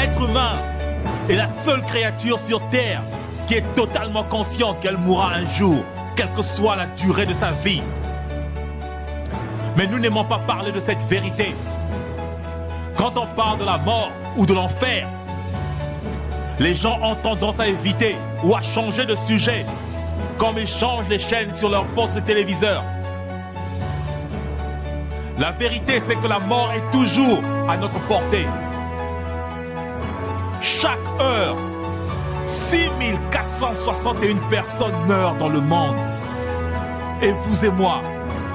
L'être humain est la seule créature sur terre qui est totalement consciente qu'elle mourra un jour, quelle que soit la durée de sa vie. Mais nous n'aimons pas parler de cette vérité. Quand on parle de la mort ou de l'enfer, les gens ont tendance à éviter ou à changer de sujet, comme ils changent les chaînes sur leur poste de téléviseur. La vérité, c'est que la mort est toujours à notre portée. Chaque heure, 6461 personnes meurent dans le monde. Et vous et moi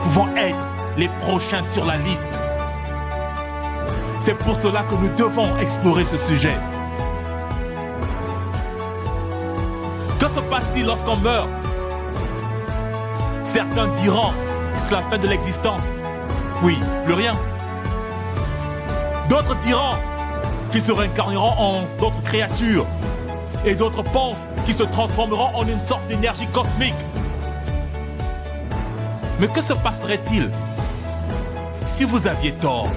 pouvons être les prochains sur la liste. C'est pour cela que nous devons explorer ce sujet. Que se passe-t-il lorsqu'on meurt? Certains diront que c'est la fin de l'existence. Oui, plus rien. D'autres diront qu'ils se réincarneront en d'autres créatures. Et d'autres pensent qu'ils se transformeront en une sorte d'énergie cosmique. Mais que se passerait-il si vous aviez tort?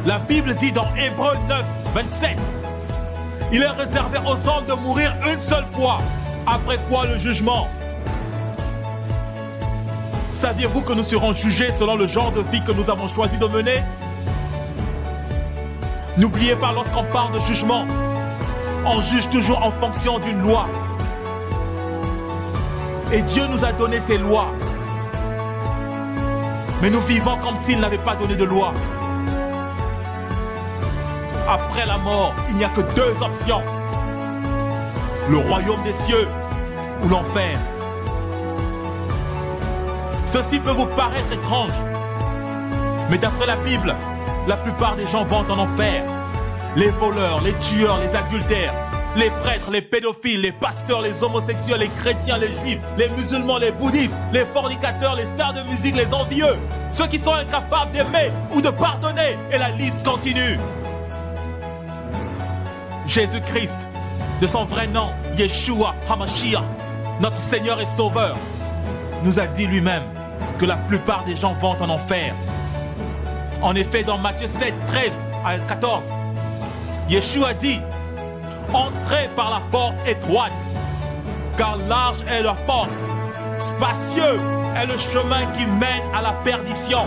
La Bible dit dans Hébreux 9, 27, il est réservé aux hommes de mourir une seule fois, après quoi le jugement. Saviez-vous que nous serons jugés selon le genre de vie que nous avons choisi de mener? N'oubliez pas, lorsqu'on parle de jugement, on juge toujours en fonction d'une loi. Et Dieu nous a donné ces lois. Mais nous vivons comme s'il n'avait pas donné de loi. Après la mort, il n'y a que deux options. Le royaume des cieux ou l'enfer. Ceci peut vous paraître étrange, mais d'après la Bible, la plupart des gens vont en enfer. Les voleurs, les tueurs, les adultères, les prêtres, les pédophiles, les pasteurs, les homosexuels, les chrétiens, les juifs, les musulmans, les bouddhistes, les fornicateurs, les stars de musique, les envieux, ceux qui sont incapables d'aimer ou de pardonner, et la liste continue. Jésus-Christ, de son vrai nom, Yeshua HaMashiach, notre Seigneur et Sauveur, nous a dit lui-même que la plupart des gens vont en enfer. En effet, dans Matthieu 7, 13 à 14, Yeshua dit: entrez par la porte étroite, car large est la porte, spacieux est le chemin qui mène à la perdition.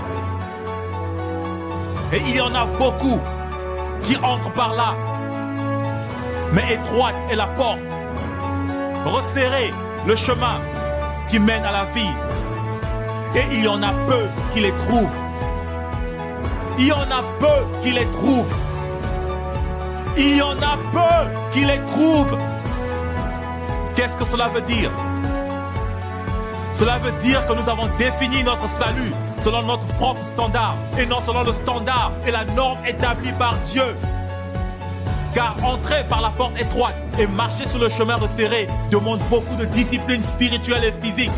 Et il y en a beaucoup qui entrent par là. Mais étroite est la porte, resserré le chemin qui mène à la vie. Et il y en a peu qui les trouvent. Il y en a peu qui les trouvent. Il y en a peu qui les trouvent. Qu'est-ce que cela veut dire? Cela veut dire que nous avons défini notre salut selon notre propre standard et non selon le standard et la norme établie par Dieu. Car entrer par la porte étroite et marcher sur le chemin resserré demande beaucoup de discipline spirituelle et physique.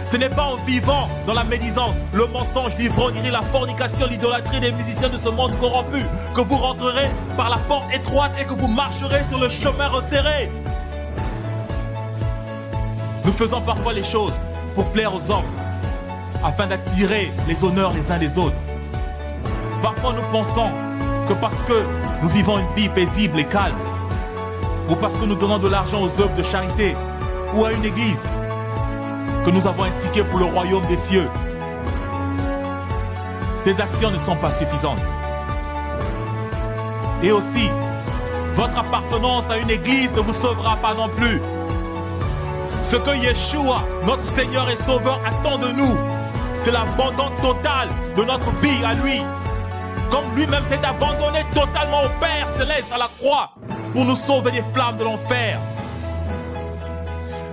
Ce n'est pas en vivant dans la médisance, le mensonge, l'ivrognerie, la fornication, l'idolâtrie des musiciens de ce monde corrompu que vous rentrerez par la porte étroite et que vous marcherez sur le chemin resserré. Nous faisons parfois les choses pour plaire aux hommes, afin d'attirer les honneurs les uns des autres. Parfois nous pensons que parce que nous vivons une vie paisible et calme, ou parce que nous donnons de l'argent aux œuvres de charité, ou à une église, que nous avons un ticket pour le royaume des cieux. Ces actions ne sont pas suffisantes. Et aussi, votre appartenance à une église ne vous sauvera pas non plus. Ce que Yeshua, notre Seigneur et Sauveur, attend de nous, c'est l'abandon total de notre vie à lui. Comme lui-même s'est abandonné totalement au Père Céleste à la croix pour nous sauver des flammes de l'enfer.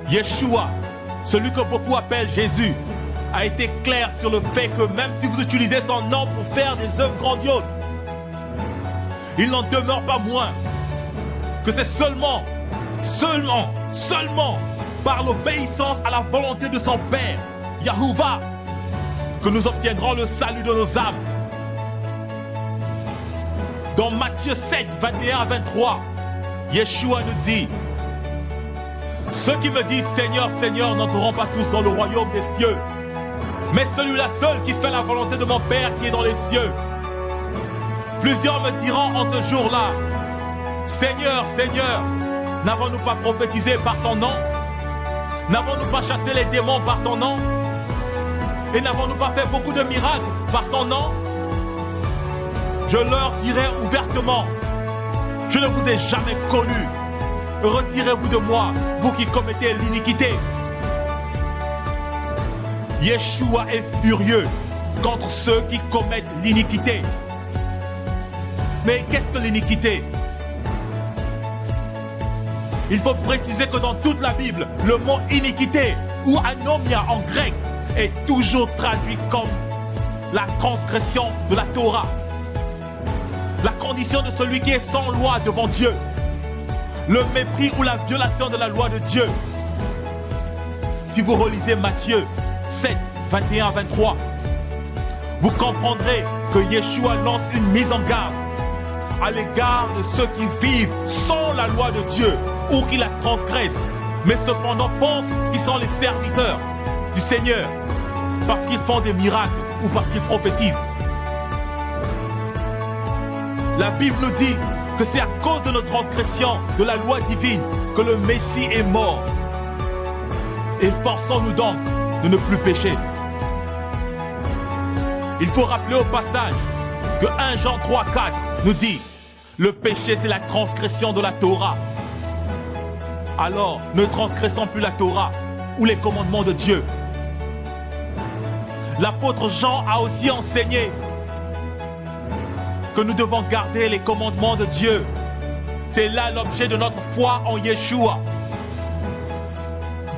Yeshua, celui que beaucoup appellent Jésus, a été clair sur le fait que même si vous utilisez son nom pour faire des œuvres grandioses, il n'en demeure pas moins que c'est seulement par l'obéissance à la volonté de son Père, Yahuwah, que nous obtiendrons le salut de nos âmes. Dans Matthieu 7, 21 à 23, Yeshua nous dit: ceux qui me disent Seigneur, Seigneur n'entreront pas tous dans le royaume des cieux, mais celui-là seul qui fait la volonté de mon Père qui est dans les cieux. Plusieurs me diront en ce jour-là, Seigneur, Seigneur, n'avons-nous pas prophétisé par ton nom? N'avons-nous pas chassé les démons par ton nom? Et n'avons-nous pas fait beaucoup de miracles par ton nom? Je leur dirai ouvertement, je ne vous ai jamais connu. Retirez-vous de moi, vous qui commettez l'iniquité. Yeshua est furieux contre ceux qui commettent l'iniquité. Mais qu'est-ce que l'iniquité? Il faut préciser que dans toute la Bible, le mot iniquité ou anomia en grec est toujours traduit comme la transgression de la Torah. La condition de celui qui est sans loi devant Dieu. Le mépris ou la violation de la loi de Dieu. Si vous relisez Matthieu 7, 21 à 23, vous comprendrez que Yeshua lance une mise en garde à l'égard de ceux qui vivent sans la loi de Dieu ou qui la transgressent, mais cependant pensent qu'ils sont les serviteurs du Seigneur parce qu'ils font des miracles ou parce qu'ils prophétisent. La Bible nous dit que c'est à cause de nos transgressions de la loi divine que le Messie est mort. Efforçons-nous donc de ne plus pécher. Il faut rappeler au passage que 1 Jean 3, 4 nous dit « Le péché, c'est la transgression de la Torah ». Alors, ne transgressons plus la Torah ou les commandements de Dieu. L'apôtre Jean a aussi enseigné que nous devons garder les commandements de Dieu. C'est là l'objet de notre foi en Yeshua.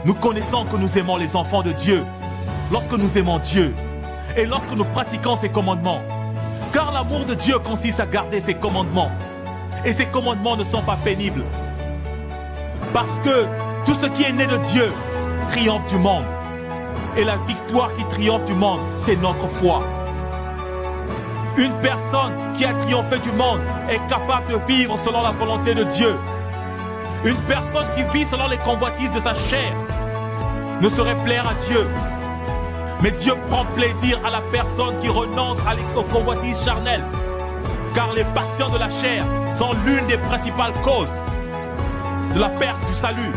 Nous connaissons que nous aimons les enfants de Dieu lorsque nous aimons Dieu et lorsque nous pratiquons ses commandements. Car l'amour de Dieu consiste à garder ses commandements. Et ces commandements ne sont pas pénibles. Parce que tout ce qui est né de Dieu triomphe du monde. Et la victoire qui triomphe du monde, c'est notre foi. Une personne qui a triomphé du monde est capable de vivre selon la volonté de Dieu. Une personne qui vit selon les convoitises de sa chair ne saurait plaire à Dieu. Mais Dieu prend plaisir à la personne qui renonce aux convoitises charnelles. Car les passions de la chair sont l'une des principales causes de la perte du salut.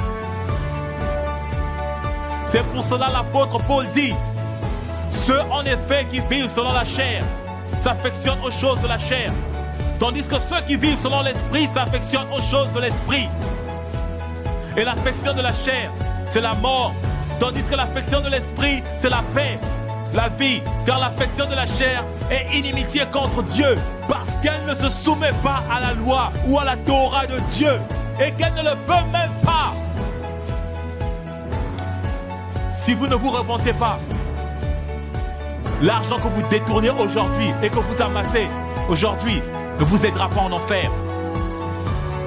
C'est pour cela l'apôtre Paul dit, ceux en effet qui vivent selon la chair s'affectionnent aux choses de la chair, tandis que ceux qui vivent selon l'esprit s'affectionnent aux choses de l'esprit. Et l'affection de la chair, c'est la mort, tandis que l'affection de l'esprit, c'est la paix, la vie, car l'affection de la chair est inimitié contre Dieu, parce qu'elle ne se soumet pas à la loi ou à la Torah de Dieu, et qu'elle ne le peut même pas. Si vous ne vous repentez pas, l'argent que vous détournez aujourd'hui et que vous amassez aujourd'hui ne vous aidera pas en enfer.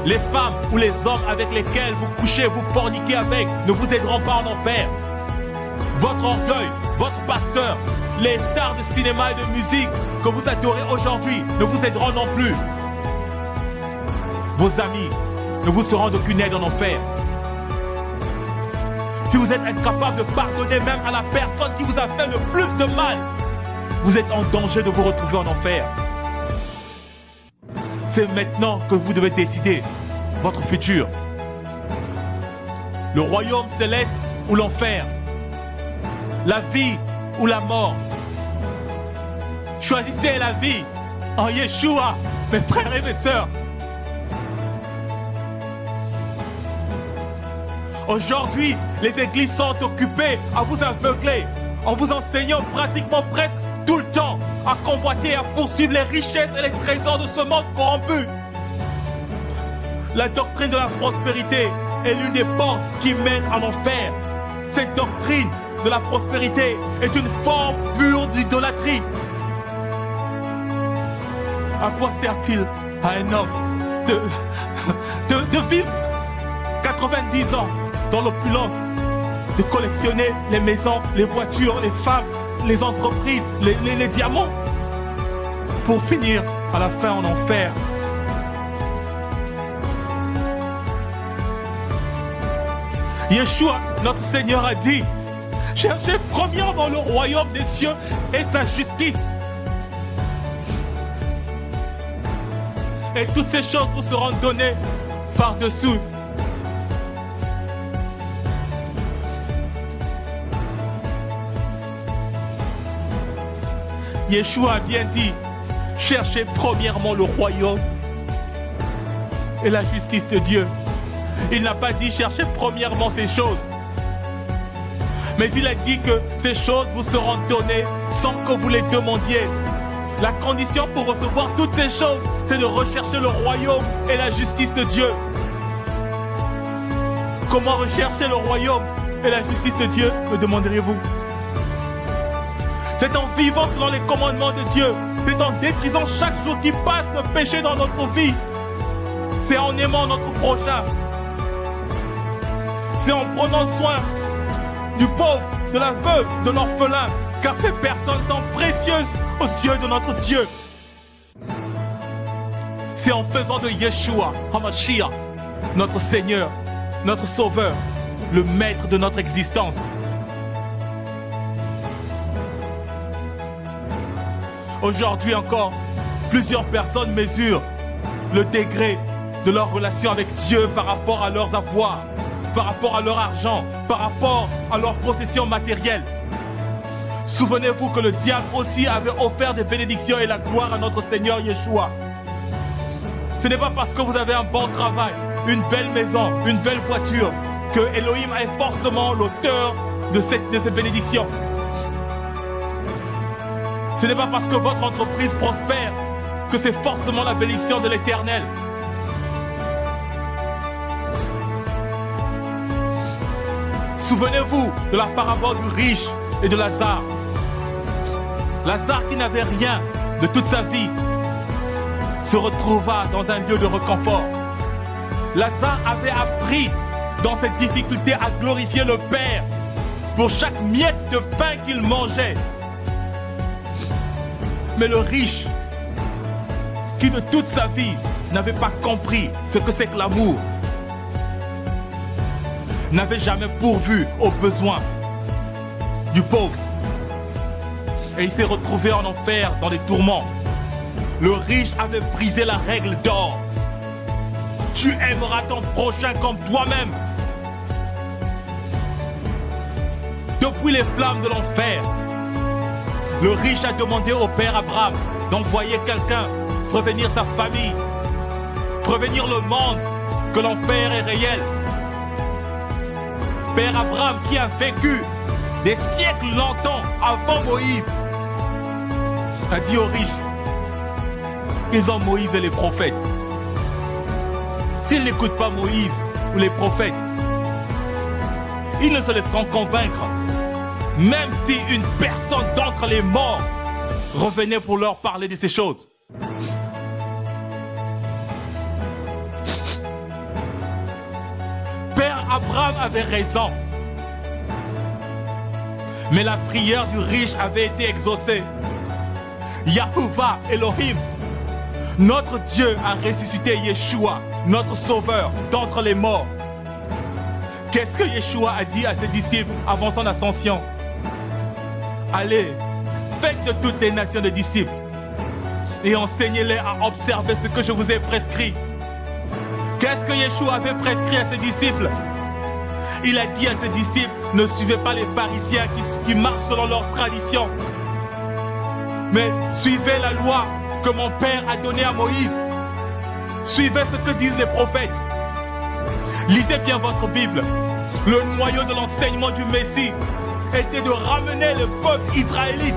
Les femmes ou les hommes avec lesquels vous couchez, vous forniquez avec, ne vous aideront pas en enfer. Votre orgueil, votre pasteur, les stars de cinéma et de musique que vous adorez aujourd'hui ne vous aideront non plus. Vos amis ne vous seront d'aucune aide en enfer. Si vous êtes incapable de pardonner même à la personne qui vous a fait le plus de mal, vous êtes en danger de vous retrouver en enfer. C'est maintenant que vous devez décider votre futur. Le royaume céleste ou l'enfer. La vie ou la mort. Choisissez la vie en Yeshua, mes frères et mes sœurs. Aujourd'hui, les églises sont occupées à vous aveugler, en vous enseignant pratiquement presque tout le temps à convoiter, à poursuivre les richesses et les trésors de ce monde corrompu. La doctrine de la prospérité est l'une des portes qui mènent en enfer. Cette doctrine de la prospérité est une forme pure d'idolâtrie. À quoi sert-il à un homme de vivre 90 ans dans l'opulence, de collectionner les maisons, les voitures, les femmes, les entreprises, les diamants, pour finir à la fin en enfer? Yeshua, notre Seigneur, a dit, cherchez premièrement le royaume des cieux et sa justice. et toutes ces choses vous seront données par-dessous. Yeshua a bien dit, cherchez premièrement le royaume et la justice de Dieu. Il n'a pas dit cherchez premièrement ces choses. Mais il a dit que ces choses vous seront données sans que vous les demandiez. La condition pour recevoir toutes ces choses, c'est de rechercher le royaume et la justice de Dieu. Comment rechercher le royaume et la justice de Dieu, me demanderiez-vous? C'est en vivant selon les commandements de Dieu. C'est en détruisant chaque jour qui passe le péché dans notre vie. C'est en aimant notre prochain. C'est en prenant soin du pauvre, de la veuve, de l'orphelin, car ces personnes sont précieuses aux yeux de notre Dieu. C'est en faisant de Yeshua, HaMashiach, notre Seigneur, notre Sauveur, le maître de notre existence. Aujourd'hui encore, plusieurs personnes mesurent le degré de leur relation avec Dieu par rapport à leurs avoirs, par rapport à leur argent, par rapport à leurs possessions matérielles. Souvenez-vous que le diable aussi avait offert des bénédictions et la gloire à notre Seigneur Yeshua. Ce n'est pas parce que vous avez un bon travail, une belle maison, une belle voiture, que Elohim est forcément l'auteur de ces bénédictions. Ce n'est pas parce que votre entreprise prospère que c'est forcément la bénédiction de l'Éternel. Souvenez-vous de la parabole du riche et de Lazare. Lazare qui n'avait rien de toute sa vie se retrouva dans un lieu de réconfort. Lazare avait appris dans cette difficulté à glorifier le Père pour chaque miette de pain qu'il mangeait. Mais le riche, qui de toute sa vie n'avait pas compris ce que c'est que l'amour, n'avait jamais pourvu aux besoins du pauvre. Et il s'est retrouvé en enfer dans les tourments. Le riche avait brisé la règle d'or. Tu aimeras ton prochain comme toi-même. Depuis les flammes de l'enfer, le riche a demandé au père Abraham d'envoyer quelqu'un prévenir sa famille, prévenir le monde que l'enfer est réel. Père Abraham qui a vécu des siècles longtemps avant Moïse a dit aux riches, ils ont Moïse et les prophètes. S'ils n'écoutent pas Moïse ou les prophètes, ils ne se laisseront convaincre. Même si une personne d'entre les morts revenait pour leur parler de ces choses. Père Abraham avait raison. Mais la prière du riche avait été exaucée. Yahuwah Elohim, notre Dieu a ressuscité Yeshua, notre Sauveur, d'entre les morts. Qu'est-ce que Yeshua a dit à ses disciples avant son ascension? Allez, faites de toutes les nations des disciples et enseignez-les à observer ce que je vous ai prescrit. Qu'est-ce que Yeshua avait prescrit à ses disciples? Il a dit à ses disciples, ne suivez pas les pharisiens qui marchent selon leur tradition, mais suivez la loi que mon Père a donnée à Moïse. Suivez ce que disent les prophètes. Lisez bien votre Bible. Le noyau de l'enseignement du Messie était de ramener le peuple israélite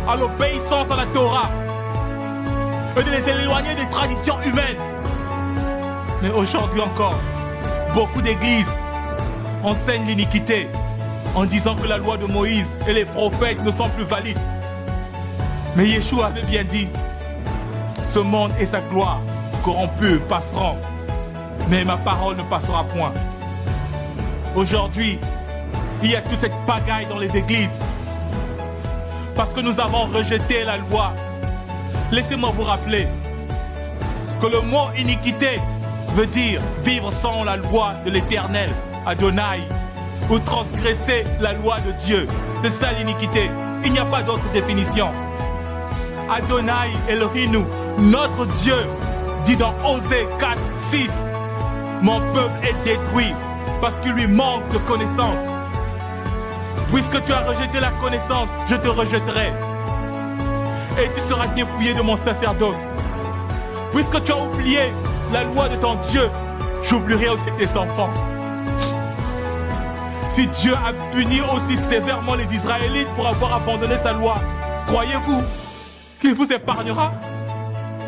à l'obéissance à la Torah et de les éloigner des traditions humaines. Mais aujourd'hui encore, beaucoup d'églises enseignent l'iniquité en disant que la loi de Moïse et les prophètes ne sont plus valides. Mais Yeshua avait bien dit, ce monde et sa gloire corrompus passeront, mais ma parole ne passera point. Aujourd'hui, il y a toute cette pagaille dans les églises parce que nous avons rejeté la loi. Laissez-moi vous rappeler que le mot iniquité veut dire vivre sans la loi de l'Éternel, Adonai, ou transgresser la loi de Dieu. C'est ça l'iniquité. Il n'y a pas d'autre définition. Adonai Elohim, notre Dieu, dit dans Osée 4, 6, mon peuple est détruit parce qu'il lui manque de connaissance. Puisque tu as rejeté la connaissance, je te rejetterai. Et tu seras dépouillé de mon sacerdoce. Puisque tu as oublié la loi de ton Dieu, j'oublierai aussi tes enfants. Si Dieu a puni aussi sévèrement les Israélites pour avoir abandonné sa loi, croyez-vous qu'il vous épargnera?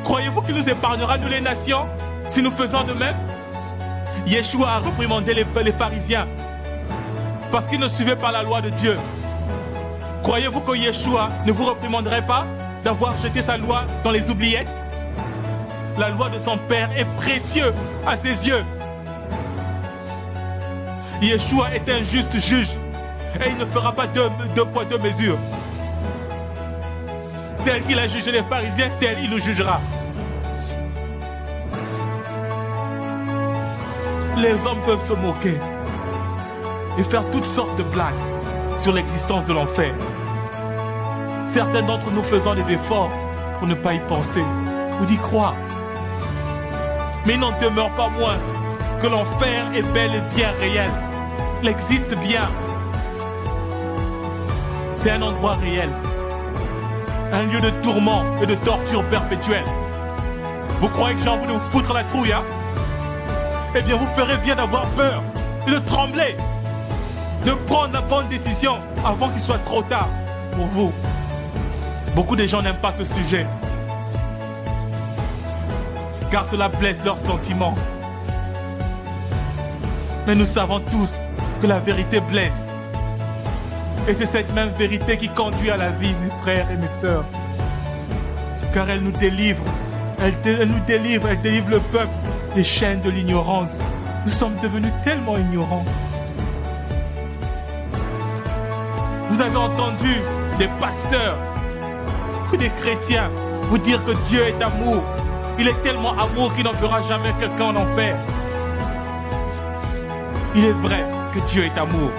Croyez-vous qu'il nous épargnera, nous les nations, si nous faisons de même? Yeshua a réprimandé les pharisiens parce qu'ils ne suivaient pas la loi de Dieu. Croyez-vous que Yeshua ne vous réprimanderait pas d'avoir jeté sa loi dans les oubliettes? La loi de son Père est précieuse à ses yeux. Yeshua est un juste juge et il ne fera pas deux poids, deux mesures. Tel qu'il a jugé les pharisiens, tel il le jugera. Les hommes peuvent se moquer et faire toutes sortes de blagues sur l'existence de l'enfer. Certains d'entre nous faisant des efforts pour ne pas y penser ou d'y croire. Mais il n'en demeure pas moins que l'enfer est bel et bien réel. Il existe bien. C'est un endroit réel. Un lieu de tourment et de torture perpétuelle. Vous croyez que j'ai envie de vous foutre la trouille, hein? Eh bien, vous ferez bien d'avoir peur et de trembler, de prendre la bonne décision avant qu'il soit trop tard pour vous. Beaucoup de gens n'aiment pas ce sujet, car cela blesse leurs sentiments. Mais nous savons tous que la vérité blesse. Et c'est cette même vérité qui conduit à la vie, mes frères et mes sœurs. Car elle nous délivre. Elle nous délivre, elle délivre le peuple des chaînes de l'ignorance. Nous sommes devenus tellement ignorants. Vous avez entendu des pasteurs ou des chrétiens vous dire que Dieu est amour. Il est tellement amour qu'il n'enverra jamais quelqu'un en enfer. Il est vrai que Dieu est amour,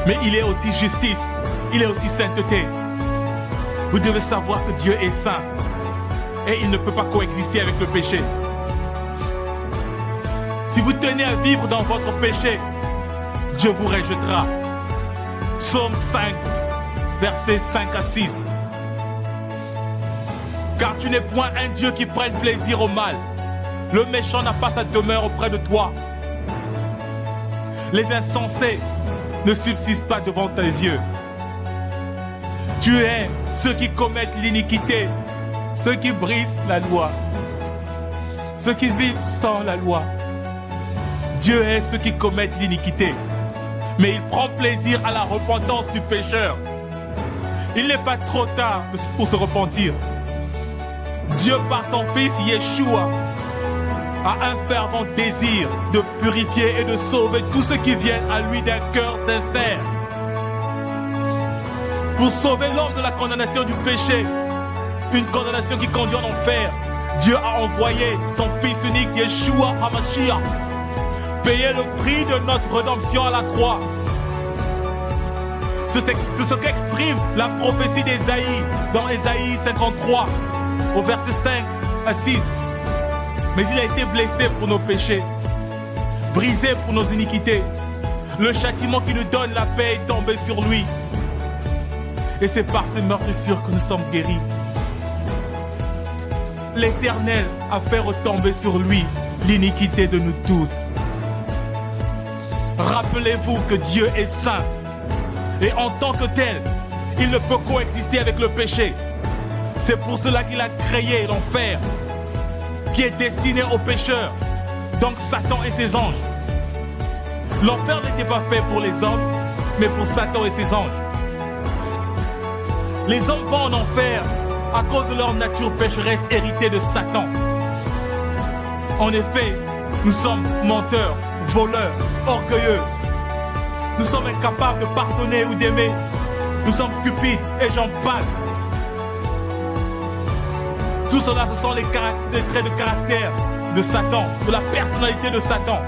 mais il est aussi justice, il est aussi sainteté. Vous devez savoir que Dieu est saint et il ne peut pas coexister avec le péché. Si vous tenez à vivre dans votre péché, Dieu vous rejettera. Psaume 5, versets 5 à 6. Car tu n'es point un Dieu qui prenne plaisir au mal. Le méchant n'a pas sa demeure auprès de toi. Les insensés ne subsistent pas devant tes yeux. Tu es ceux qui commettent l'iniquité, ceux qui brisent la loi, ceux qui vivent sans la loi. Dieu est ceux qui commettent l'iniquité, mais il prend plaisir à la repentance du pécheur. Il n'est pas trop tard pour se repentir. Dieu, par son Fils Yeshua, a un fervent désir de purifier et de sauver tous ceux qui viennent à lui d'un cœur sincère. Pour sauver l'homme de la condamnation du péché, une condamnation qui conduit en enfer, Dieu a envoyé son Fils unique Yeshua HaMashiach payer le prix de notre rédemption à la croix. C'est ce qu'exprime la prophétie d'Ésaïe dans Ésaïe 53 au verset 5 à 6. Mais il a été blessé pour nos péchés, brisé pour nos iniquités. Le châtiment qui nous donne la paix est tombé sur lui. Et c'est par ces meurtrissures que nous sommes guéris. L'Éternel a fait retomber sur lui l'iniquité de nous tous. Rappelez-vous que Dieu est saint. Et en tant que tel, il ne peut coexister avec le péché. C'est pour cela qu'il a créé l'enfer, qui est destiné aux pécheurs, donc Satan et ses anges. L'enfer n'était pas fait pour les hommes, mais pour Satan et ses anges. Les hommes vont en enfer à cause de leur nature pécheresse héritée de Satan. En effet, nous sommes menteurs, voleurs, orgueilleux. Nous sommes incapables de pardonner ou d'aimer. Nous sommes cupides et j'en passe. Tout cela, ce sont les traits de caractère de Satan, de la personnalité de Satan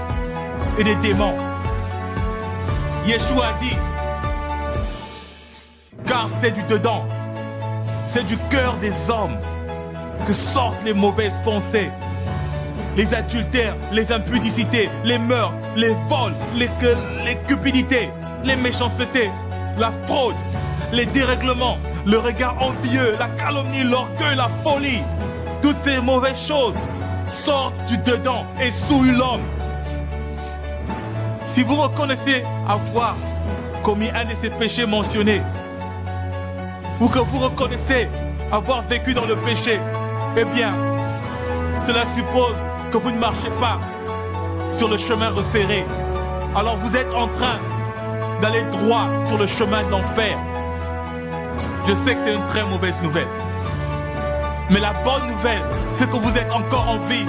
et des démons. Yeshua a dit, car c'est du dedans, c'est du cœur des hommes que sortent les mauvaises pensées, les adultères, les impudicités, les meurtres, les vols, les cupidités, les méchancetés, la fraude, les dérèglements, le regard envieux, la calomnie, l'orgueil, la folie. Toutes ces mauvaises choses sortent du dedans et souillent l'homme. Si vous reconnaissez avoir commis un de ces péchés mentionnés, ou que vous reconnaissez avoir vécu dans le péché, eh bien, cela suppose que vous ne marchez pas sur le chemin resserré. Alors vous êtes en train d'aller droit sur le chemin de l'enfer. Je sais que c'est une très mauvaise nouvelle. Mais la bonne nouvelle, c'est que vous êtes encore en vie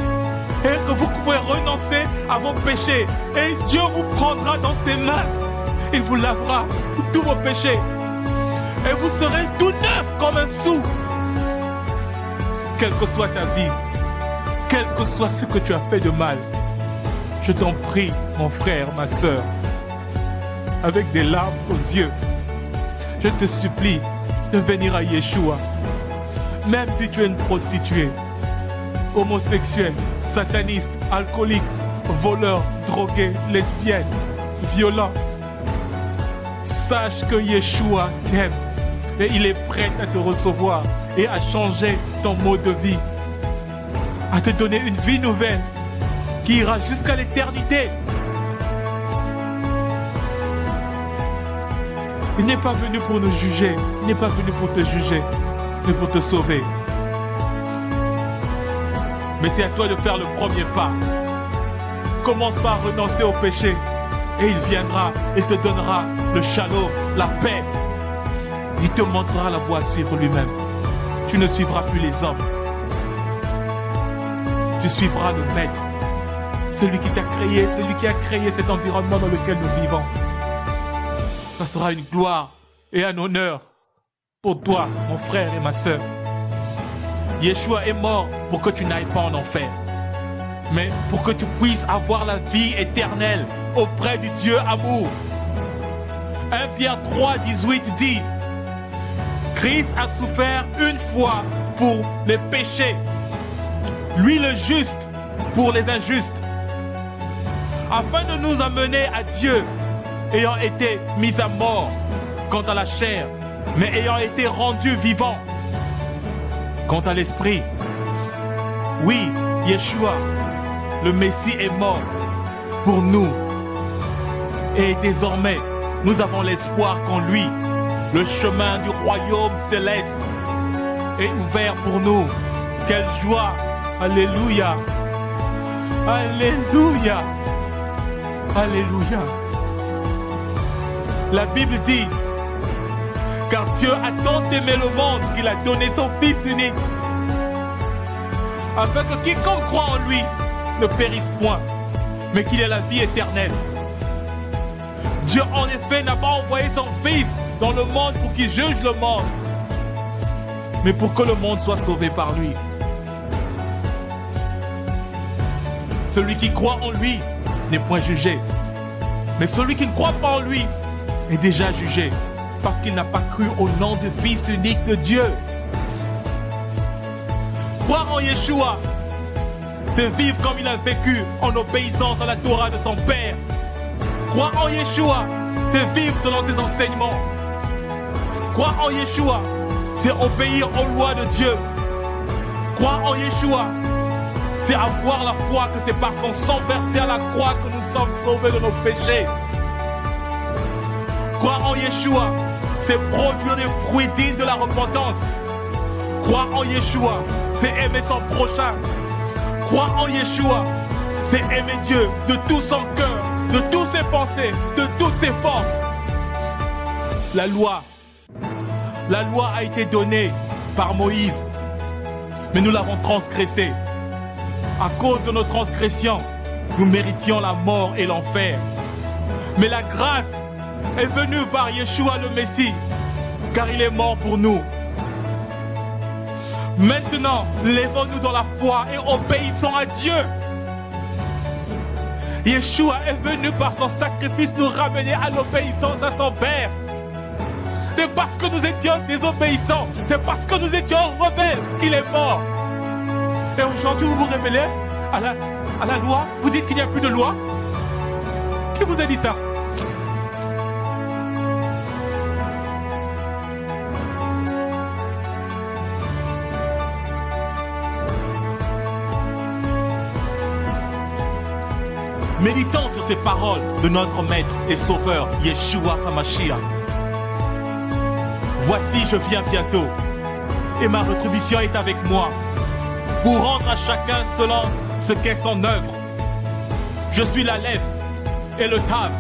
et que vous pouvez renoncer à vos péchés. Et Dieu vous prendra dans ses mains. Il vous lavera de tous vos péchés. Et vous serez tout neuf comme un sou. Quelle que soit ta vie, quel que soit ce que tu as fait de mal, je t'en prie, mon frère, ma sœur, avec des larmes aux yeux, je te supplie de venir à Yeshua. Même si tu es une prostituée, homosexuelle, sataniste, alcoolique, voleur, drogué, lesbienne, violent, sache que Yeshua t'aime et il est prêt à te recevoir et à changer ton mode de vie, à te donner une vie nouvelle qui ira jusqu'à l'éternité. Il n'est pas venu pour nous juger, il n'est pas venu pour te juger, mais pour te sauver. Mais c'est à toi de faire le premier pas. Commence par renoncer au péché et il viendra, il te donnera le shalom, la paix. Il te montrera la voie à suivre lui-même. Tu ne suivras plus les hommes. Tu suivras le Maître, celui qui t'a créé, celui qui a créé cet environnement dans lequel nous vivons. Ça sera une gloire et un honneur pour toi, mon frère et ma sœur. Yeshua est mort pour que tu n'ailles pas en enfer, mais pour que tu puisses avoir la vie éternelle auprès du Dieu amour. 1 Pierre 3, 18 dit: Christ a souffert une fois pour les péchés, lui le juste pour les injustes, afin de nous amener à Dieu, ayant été mis à mort quant à la chair, mais ayant été rendu vivant quant à l'esprit. Oui, Yeshua, le Messie, est mort pour nous. Et désormais, nous avons l'espoir qu'en lui, le chemin du royaume céleste est ouvert pour nous. Quelle joie! Alléluia! Alléluia! Alléluia! La Bible dit: car Dieu a tant aimé le monde qu'il a donné son Fils unique, afin que quiconque croit en lui ne périsse point, mais qu'il ait la vie éternelle. Dieu en effet n'a pas envoyé son Fils dans le monde pour qu'il juge le monde, mais pour que le monde soit sauvé par lui. Celui qui croit en lui n'est point jugé, mais celui qui ne croit pas en lui est déjà jugé, parce qu'il n'a pas cru au nom du Fils unique de Dieu. Croire en Yeshua, c'est vivre comme il a vécu en obéissance à la Torah de son Père. Croire en Yeshua, c'est vivre selon ses enseignements. Croire en Yeshua, c'est obéir aux lois de Dieu. Croire en Yeshua, c'est avoir la foi que c'est par son sang versé à la croix que nous sommes sauvés de nos péchés. Croire en Yeshua, c'est produire des fruits dignes de la repentance. Croire en Yeshua, c'est aimer son prochain. Croire en Yeshua, c'est aimer Dieu de tout son cœur, de toutes ses pensées, de toutes ses forces. La loi a été donnée par Moïse, mais nous l'avons transgressée. À cause de nos transgressions, nous méritions la mort et l'enfer. Mais la grâce est venue par Yeshua le Messie, car il est mort pour nous. Maintenant, lèvons-nous dans la foi et obéissons à Dieu. Yeshua est venu par son sacrifice nous ramener à l'obéissance à son Père. C'est parce que nous étions désobéissants, c'est parce que nous étions rebelles qu'il est mort. Et aujourd'hui vous vous révélez à la loi? Vous dites qu'il n'y a plus de loi? Qui vous a dit ça? Méditons sur ces paroles de notre Maître et Sauveur, Yeshua HaMashiach. Voici, je viens bientôt, et ma rétribution est avec moi, pour rendre à chacun selon ce qu'est son œuvre. Je suis l'Aleph et le Tav,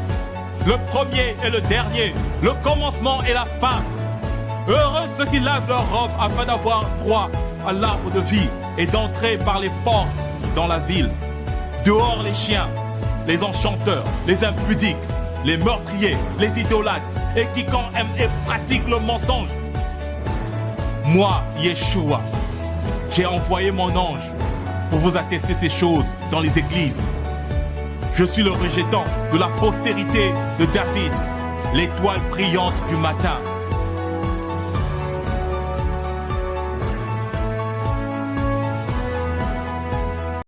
le premier et le dernier, le commencement et la fin. Heureux ceux qui lavent leurs robes afin d'avoir droit à l'arbre de vie et d'entrer par les portes dans la ville. Dehors les chiens, les enchanteurs, les impudiques, les meurtriers, les idolâtres et quiconque aime et pratique le mensonge. Moi, Yeshua, j'ai envoyé mon ange pour vous attester ces choses dans les églises. Je suis le rejetant de la postérité de David, l'étoile brillante du matin.